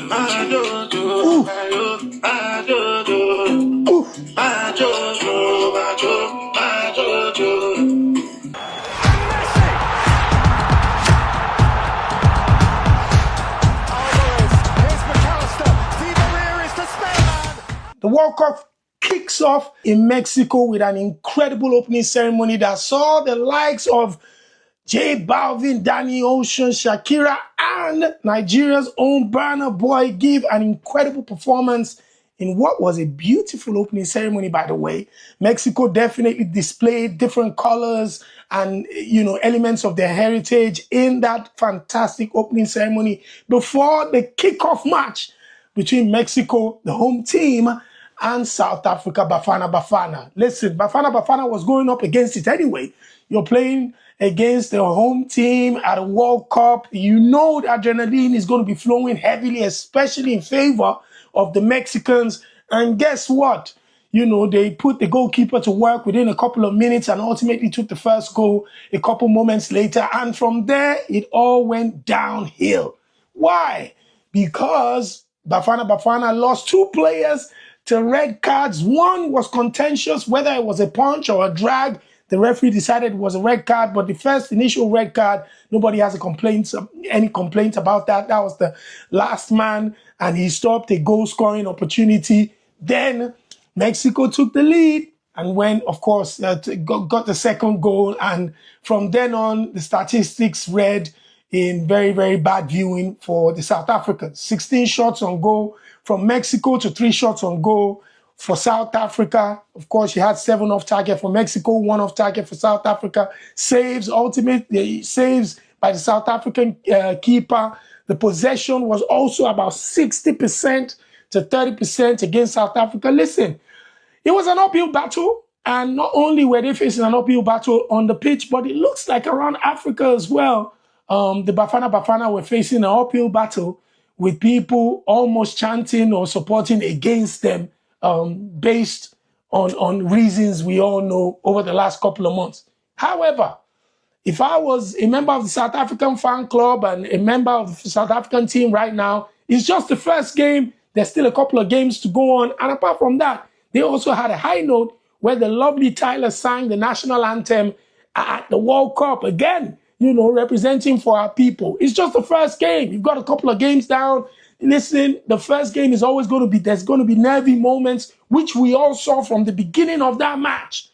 The World Cup kicks off in Mexico with an incredible opening ceremony that saw the likes of J Balvin, Danny Ocean, Shakira, and Nigeria's own Burna Boy give an incredible performance in what was a beautiful opening ceremony, by the way. Mexico definitely displayed different colors and, elements of their heritage in that fantastic opening ceremony before the kickoff match between Mexico, the home team, and South Africa, Bafana Bafana. Listen, Bafana Bafana was going up against it anyway. You're playing against the home team at a World Cup. You know the adrenaline is going to be flowing heavily, especially in favor of the Mexicans. And guess what? They put the goalkeeper to work within a couple of minutes and ultimately took the first goal a couple moments later. And from there, it all went downhill. Why? Because Bafana Bafana lost 2 players to red cards. One was contentious, whether it was a punch or a drag. The referee decided it was a red card, but the first initial red card, nobody has any complaints about that. That was the last man, and he stopped a goal-scoring opportunity. Then Mexico took the lead and went, of course, got the second goal. And from then on, the statistics read in very, very bad viewing for the South Africans. 16 shots on goal from Mexico to 3 shots on goal for South Africa. Of course, you had 7 off target for Mexico, 1 off target for South Africa. Saves by the South African keeper. The possession was also about 60% to 30% against South Africa. Listen, it was an uphill battle. And not only were they facing an uphill battle on the pitch, but it looks like around Africa as well. The Bafana Bafana were facing an uphill battle with people almost chanting or supporting against them based on reasons we all know over the last couple of months. However, if I was a member of the South African fan club and a member of the South African team right now, it's just the first game. There's still a couple of games to go on. And apart from that, they also had a high note where the lovely Tyler sang the national anthem at the World Cup again, representing for our people. It's just the first game. You've got a couple of games down. Listen, the first game is always going to be, there's going to be nervy moments, which we all saw from the beginning of that match.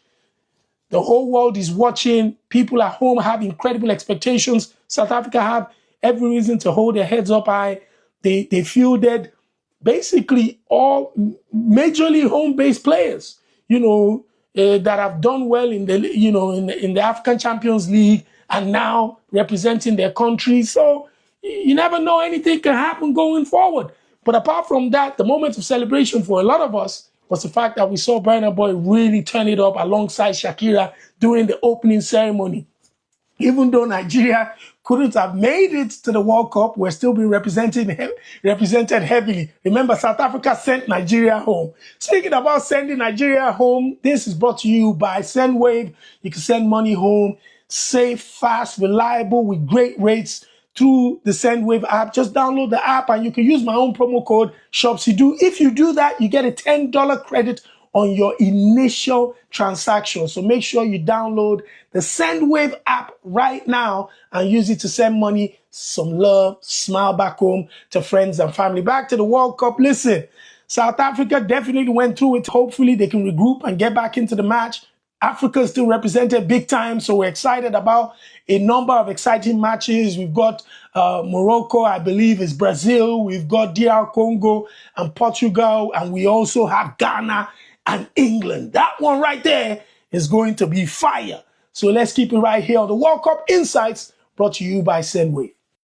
The whole world is watching. People at home have incredible expectations. South Africa have every reason to hold their heads up high. They fielded basically all majorly home-based players, that have done well in the African Champions League and now representing their country. So you never know, anything can happen going forward. But apart from that, the moment of celebration for a lot of us was the fact that we saw Burna Boy really turn it up alongside Shakira during the opening ceremony. Even though Nigeria couldn't have made it to the World Cup, we're still being represented heavily. Remember, South Africa sent Nigeria home. Speaking about sending Nigeria home, this is brought to you by SendWave. You can send money home, safe, fast, reliable, with great rates through the SendWave app. Just download the app and you can use my own promo code ShopsydOo. If you do that, you get a $10 credit on your initial transaction. So make sure you download the SendWave app right now and use it to send money, some love, smile back home to friends and family. Back to the World Cup. Listen, South Africa definitely went through it. Hopefully they can regroup and get back into the match. Africa is still represented big time, so we're excited about a number of exciting matches. We've got Morocco, I believe is Brazil. We've got DR Congo and Portugal, and we also have Ghana and England. That one right there is going to be fire. So let's keep it right here on the World Cup Insights, brought to you by SendWave.